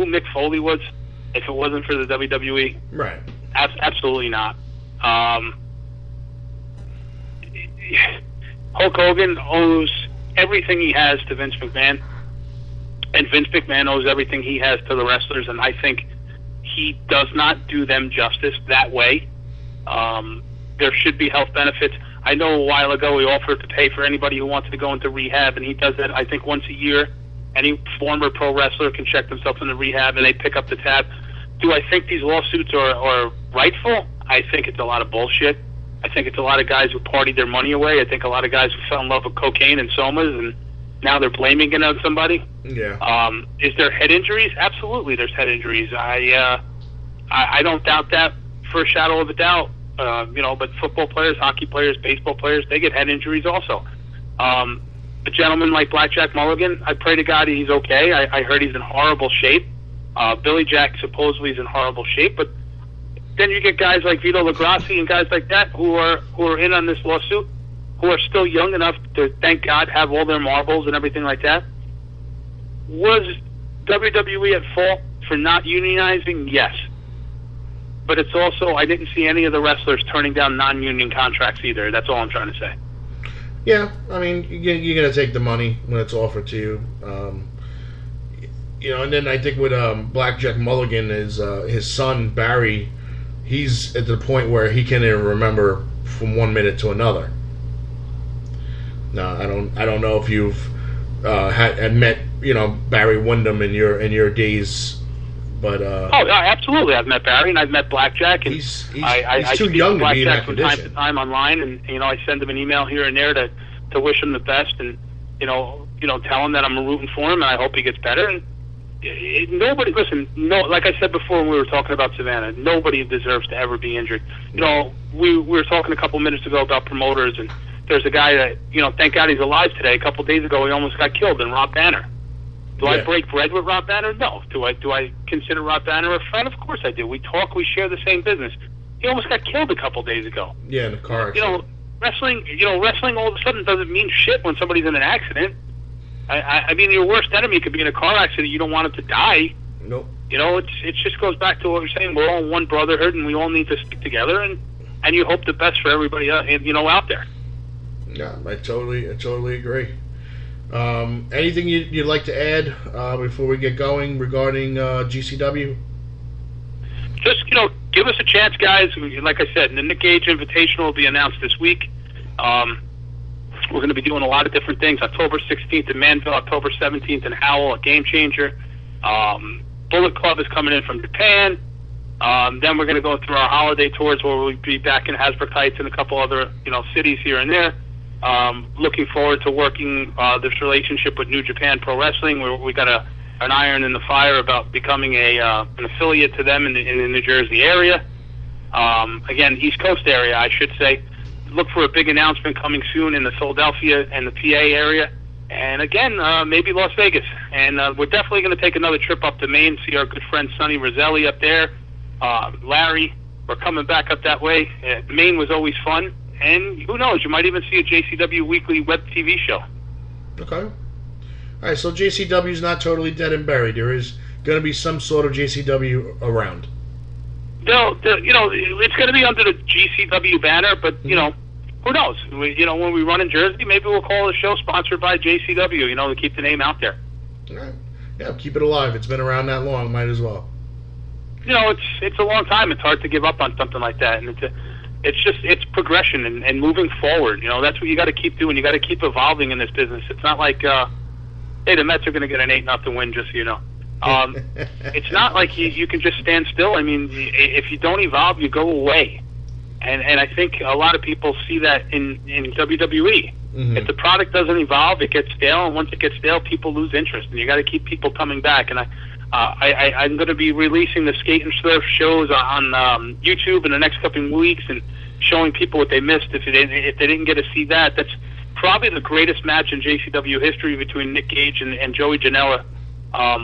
who Mick Foley was if it wasn't for the WWE? Right. Absolutely not. Hulk Hogan owes everything he has to Vince McMahon, and Vince McMahon owes everything he has to the wrestlers, and I think he does not do them justice that way. There should be health benefits. I know a while ago he offered to pay for anybody who wanted to go into rehab, and he does that, I think, once a year. Any former pro wrestler can check themselves into rehab, and they pick up the tab. Do I think these lawsuits are rightful? I think it's a lot of bullshit. I think it's a lot of guys who partied their money away. I think a lot of guys who fell in love with cocaine and somas, and now they're blaming it on somebody. Yeah. Is there head injuries? Absolutely, there's head injuries. I don't doubt that for a shadow of a doubt. But football players, hockey players, baseball players, they get head injuries also. A gentleman like Blackjack Mulligan, I pray to God he's okay. I heard he's in horrible shape. Billy Jack supposedly is in horrible shape, but then you get guys like Vito LaGrassi and guys like that who are in on this lawsuit, who are still young enough to, thank God, have all their marbles and everything like that. Was WWE at fault for not unionizing? Yes. But it's also, I didn't see any of the wrestlers turning down non-union contracts either. That's all I'm trying to say. Yeah, I mean, you're going to take the money when it's offered to you. And then I think with Blackjack Mulligan, his son, Barry, he's at the point where he can't even remember from 1 minute to another. No, I don't know if you've had met Barry Windham in your days, but absolutely, I've met Barry and I've met Blackjack, and he's I too speak young to to be in that Blackjack from time condition. to time online, and I send him an email here and there to wish him the best, and tell him that I'm rooting for him and I hope he gets better. And nobody, listen, like I said before when we were talking about Savannah, nobody deserves to ever be injured. We were talking a couple minutes ago about promoters, and there's a guy that, thank God he's alive today. A couple days ago he almost got killed, and Rob Banner. Do I break bread with Rob Banner? No. Do I consider Rob Banner a friend? Of course I do. We talk, we share the same business. He almost got killed a couple days ago. Yeah, in a car accident. Wrestling all of a sudden doesn't mean shit when somebody's in an accident. I mean, your worst enemy could be in a car accident. You don't want him to die. Nope. It just goes back to what we're saying. We're all one brotherhood, and we all need to stick together, and you hope the best for everybody, out there. Yeah, I totally agree. Anything you'd like to add before we get going regarding GCW? Just, give us a chance, guys. Like I said, the Nick Gage Invitational will be announced this week. We're going to be doing a lot of different things. October 16th in Manville, October 17th in Howell, a Game Changer. Bullet Club is coming in from Japan. Then we're going to go through our holiday tours where we'll be back in Hasbrook Heights and a couple other, cities here and there. Looking forward to working this relationship with New Japan Pro Wrestling, where we got an iron in the fire about becoming an affiliate to them in the New Jersey area. Again, East Coast area, I should say. Look for a big announcement coming soon in the Philadelphia and the PA area. And again, maybe Las Vegas. And we're definitely going to take another trip up to Maine, see our good friend Sonny Roselli up there. Larry, we're coming back up that way. Maine was always fun. And who knows, you might even see a JCW weekly web TV show. Okay. All right, so JCW is not totally dead and buried. There is going to be some sort of JCW around. No, it's going to be under the GCW banner, but, who knows? When we run in Jersey, maybe we'll call the show sponsored by JCW, to keep the name out there. All right. Yeah, keep it alive. It's been around that long. Might as well. It's a long time. It's hard to give up on something like that, and it's progression and moving forward. That's what you got to keep doing. You got to keep evolving in this business. It's not like, hey, the Mets are going to get an 8-0 win, just so you know. It's not like you can just stand still. I mean, if you don't evolve, you go away. And I think a lot of people see that in WWE. Mm-hmm. If the product doesn't evolve, it gets stale, and once it gets stale, people lose interest, and you got to keep people coming back. And I'm going to be releasing the Skate and Surf shows on YouTube in the next couple of weeks and showing people what they missed if they didn't get to see that. That's probably the greatest match in JCW history between Nick Gage and Joey Janela,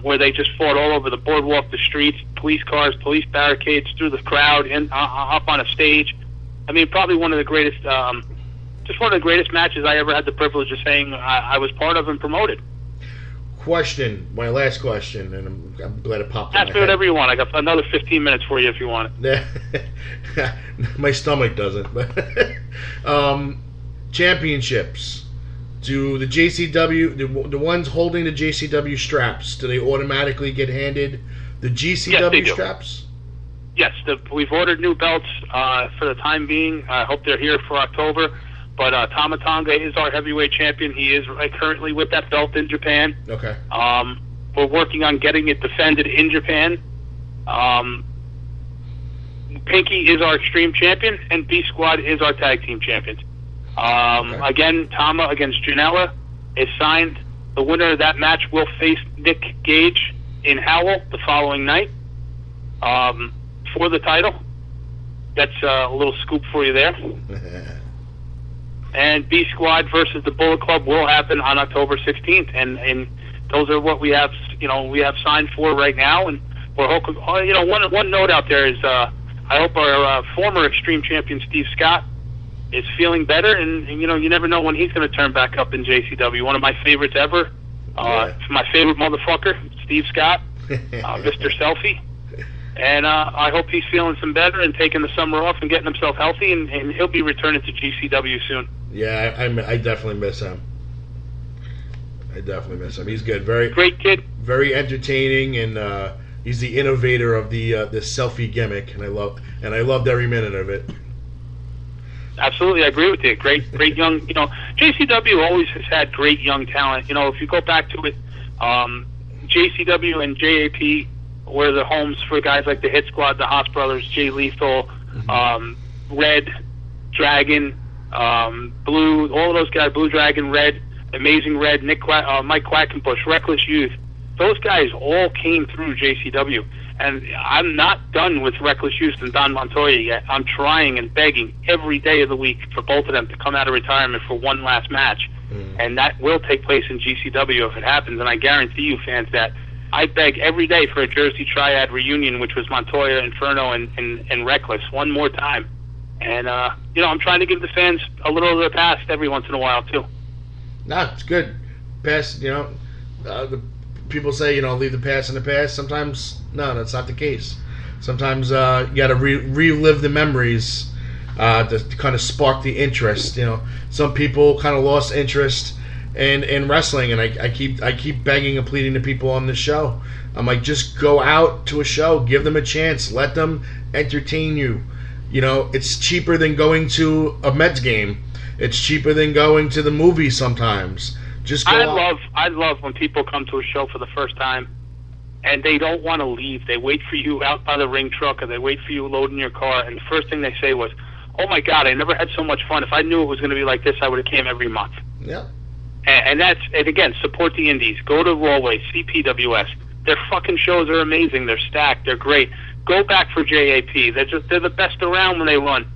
where they just fought all over the boardwalk, the streets, police cars, police barricades, through the crowd, and up on a stage. I mean, probably one of the greatest, just one of the greatest matches I ever had the privilege of saying I was part of and promoted. question, my last question, and I'm glad it popped. Ask me whatever you want. I got another 15 minutes for you if you want it. My stomach doesn't. Championships. Do the JCW, the ones holding the JCW straps, do they automatically get handed the GCW straps? Yes, we've ordered new belts for the time being. I hope they're here for October. But Tama Tonga is our heavyweight champion. He is currently with that belt in Japan. Okay. We're working on getting it defended in Japan. Pinky is our Extreme champion, and B Squad is our tag team champions. Okay. Again, Tama against Janela is signed. The winner of that match will face Nick Gage in Howell the following night for the title. That's a little scoop for you there. And B Squad versus the Bullet Club will happen on October 16th, and those are what we have. We have signed for right now, and we're hoping. One note out there is I hope our former Extreme champion Steve Scott is feeling better, and you never know when he's going to turn back up in JCW. One of my favorites ever, my favorite motherfucker, Steve Scott, Mr. Selfie. And I hope he's feeling some better and taking the summer off and getting himself healthy, and he'll be returning to GCW soon. Yeah, I definitely miss him. He's good. Very great kid. Very entertaining, and he's the innovator of the selfie gimmick, and I loved every minute of it. Absolutely, I agree with you. Great young. JCW always has had great young talent. If you go back to it, JCW and JAP were the homes for guys like the Hit Squad, the Haas Brothers, Jay Lethal, Red Dragon, Blue, all of those guys, Blue Dragon, Red, Amazing Red, Mike Quackenbush, Reckless Youth. Those guys all came through JCW. And I'm not done with Reckless Youth and Don Montoya yet. I'm trying and begging every day of the week for both of them to come out of retirement for one last match. And that will take place in GCW if it happens. And I guarantee you, fans, that I beg every day for a Jersey Triad reunion, which was Montoya, Inferno, and Reckless, one more time. And, I'm trying to give the fans a little of the past every once in a while, too. No, it's good. Past, the people say, leave the past in the past. Sometimes, no, that's not the case. Sometimes you got to relive the memories to kind of spark the interest. Some people kind of lost interest in wrestling, and I keep begging and pleading to people on this show. I'm like, just go out to a show, give them a chance, let them entertain you. It's cheaper than going to a Mets game. It's cheaper than going to the movies sometimes. Just go I love when people come to a show for the first time and they don't want to leave. They wait for you out by the ring truck, or they wait for you loading your car, and the first thing they say was, "Oh my God, I never had so much fun. If I knew it was going to be like this, I would have came every month." Yeah. And again, support the indies. Go to Rawway, CPWS. Their fucking shows are amazing. They're stacked. They're great. Go back for JAP. They're the best around when they run.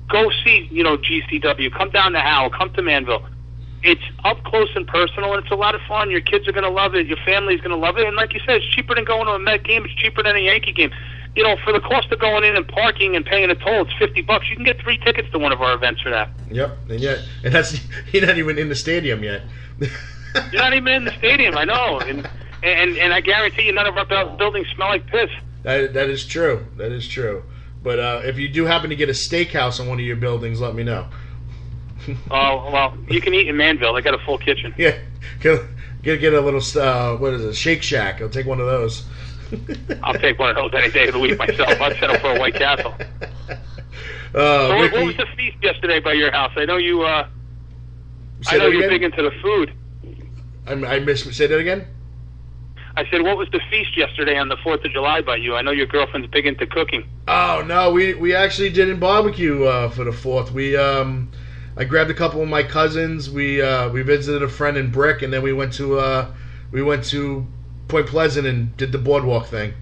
Go see, GCW. Come down to Howell. Come to Manville. It's up close and personal, and it's a lot of fun. Your kids are going to love it. Your family's going to love it. And like you said, it's cheaper than going to a Met game. It's cheaper than a Yankee game. For the cost of going in and parking and paying a toll, it's $50. You can get 3 tickets to one of our events for that. Yep, and that's you're not even in the stadium yet. You're not even in the stadium. I know, and I guarantee you, none of our buildings smell like piss. That is true. That is true. But if you do happen to get a steakhouse in one of your buildings, let me know. Oh, well, you can eat in Manville. They got a full kitchen. Yeah, get a little what is it, Shake Shack? I'll take one of those. I'll take one of those any day of the week myself. I'd settle for a White Castle. So what was the feast yesterday by your house? I know you. I know you're big into the food. I missed. Say that again. I said, what was the feast yesterday on the 4th of July by you? I know your girlfriend's big into cooking. Oh no, we actually didn't barbecue for the 4th. I grabbed a couple of my cousins. We visited a friend in Brick, and then we went to Point Pleasant and did the boardwalk thing.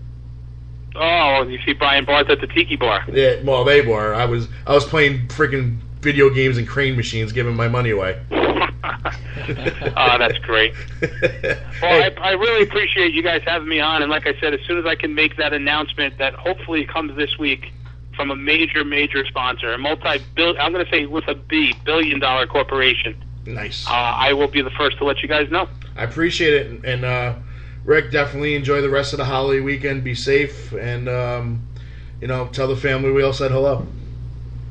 Oh, you see Brian Barth at the Tiki Bar. Yeah, well, they were. I was playing freaking video games and crane machines, giving my money away. Oh, that's great. Well, I really appreciate you guys having me on, and like I said, as soon as I can make that announcement that hopefully comes this week from a major sponsor, I'm going to say with a B, $1 billion corporation. Nice. I will be the first to let you guys know. I appreciate it. And Rick, definitely enjoy the rest of the holiday weekend. Be safe, and tell the family we all said hello.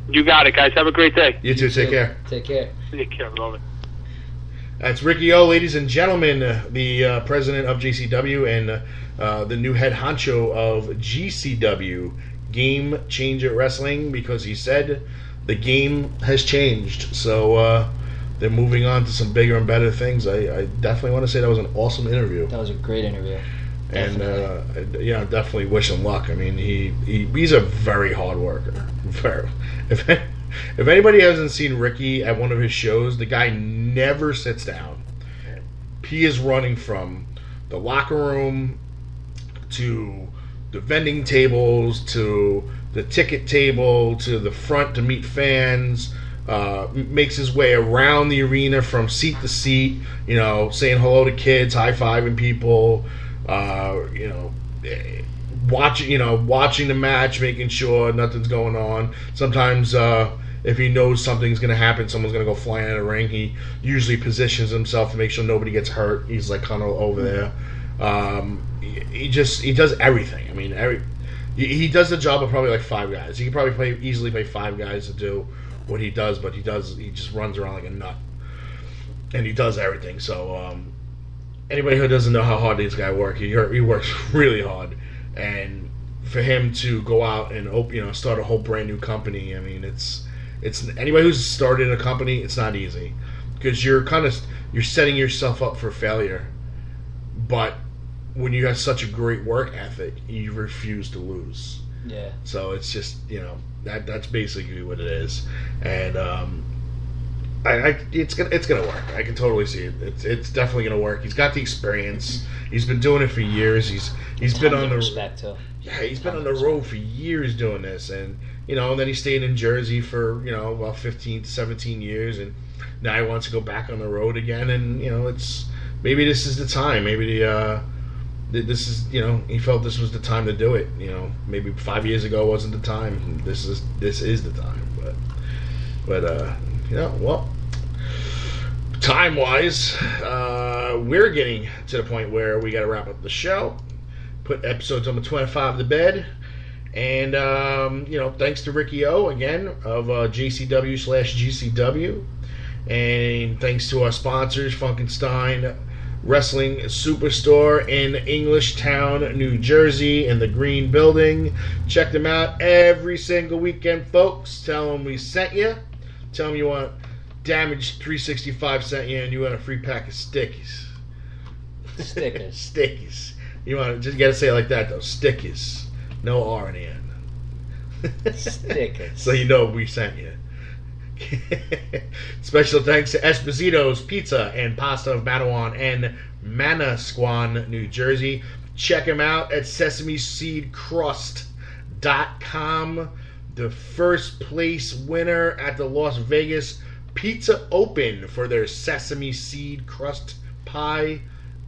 You got it, guys. Have a great day. You too. Take care. Take care. Take care. Love it. That's Ricky O, ladies and gentlemen, the president of JCW and the new head honcho of GCW, Game Changer Wrestling, because he said the game has changed. So they're moving on to some bigger and better things. I definitely want to say that was an awesome interview. That was a great interview. And definitely wish him luck. I mean, he's a very hard worker. If anybody hasn't seen Ricky at one of his shows, the guy never sits down. He is running from the locker room to the vending tables to the ticket table to the front to meet fans. Makes his way around the arena from seat to seat. Saying hello to kids, high-fiving people. Watching the match, making sure nothing's going on. Sometimes, if he knows something's going to happen, someone's going to go flying in the ring, he usually positions himself to make sure nobody gets hurt. He's like kind of over there. He does everything. I mean, he does the job of probably like 5 guys. He could probably easily pay 5 guys to do what he does, but he just runs around like a nut, and he does everything. So anybody who doesn't know how hard this guy works, he works really hard. And for him to go out and start a whole brand new company, I mean, it's anybody who's started a company, it's not easy, because you're setting yourself up for failure. But when you have such a great work ethic, you refuse to lose. Yeah. So it's just that's basically what it is, and it's gonna work. I can totally see it. It's definitely gonna work. He's got the experience. He's been doing it for years. He's been on the respect too. Yeah, he's been on the road for years doing this, and and then he stayed in Jersey for about 15 to 17 years, and now he wants to go back on the road again. And it's maybe this is the time. Maybe this is he felt this was the time to do it. Maybe 5 years ago wasn't the time. This is the time. But well, time wise, we're getting to the point where we got to wrap up the show, put episodes number 25 to bed, and thanks to Ricky O again of JCW/GCW, and thanks to our sponsors, Funkenstein Wrestling Superstore in Englishtown, New Jersey, in the Green Building. Check them out every single weekend, folks. Tell them we sent you. Tell them you want Damage 365 sent you, and you want a free pack of stickies. Stickers. Stickies. You gotta say it like that though. Stickies. No R in the end. Stickers. So we sent you. Special thanks to Esposito's Pizza and Pasta of Matawan and Manasquan, New Jersey. Check them out at sesameseedcrust.com. The first place winner at the Las Vegas Pizza Open for their sesame seed crust pie.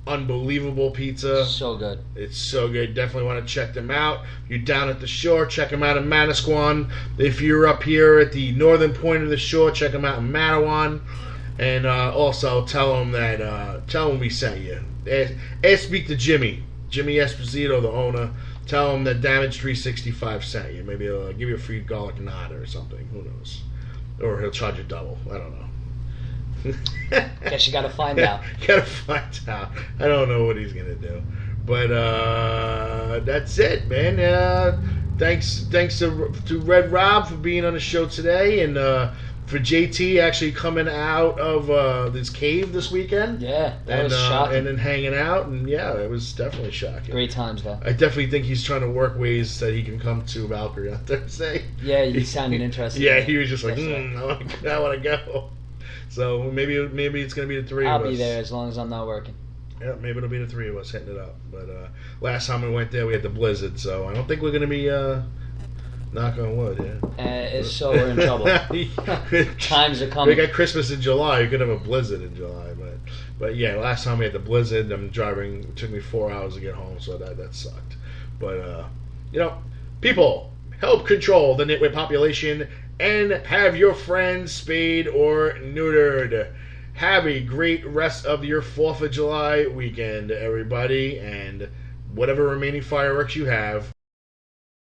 Unbelievable pizza. So good. It's so good. Definitely want to check them out. If you're down at the shore, check them out in Manasquan. If you're up here at the northern point of the shore, check them out in Matawan. And also tell them we sent you. Speak to Jimmy Esposito, the owner. Tell him that Damage 365 sent you. Maybe he'll give you a free garlic nod or something. Who knows? Or he'll charge you double. I don't know. Guess you gotta find out. Gotta find out. I don't know what he's gonna do, but that's it, man. Thanks to Red Rob for being on the show today, and for JT actually coming out of this cave this weekend. Yeah, that was shocking. And then hanging out, and yeah, it was definitely shocking. Great times though. I definitely think he's trying to work ways that he can come to Valkyrie on Thursday. Yeah, you sounded interested. Yeah, he was just like, I want to go. So maybe it's going to be the three of us. I'll be there as long as I'm not working. Yeah, maybe it'll be the three of us hitting it up. But last time we went there, we had the blizzard, so I don't think we're going to be, knock on wood, yeah. So we're in trouble. Times are coming. We got Christmas in July. You could have a blizzard in July. But yeah, last time we had the blizzard, it took me 4 hours to get home, so that sucked. But, people, help control the nitwit population and have your friends spayed or neutered. Have a great rest of your 4th of July weekend, everybody, and whatever remaining fireworks you have.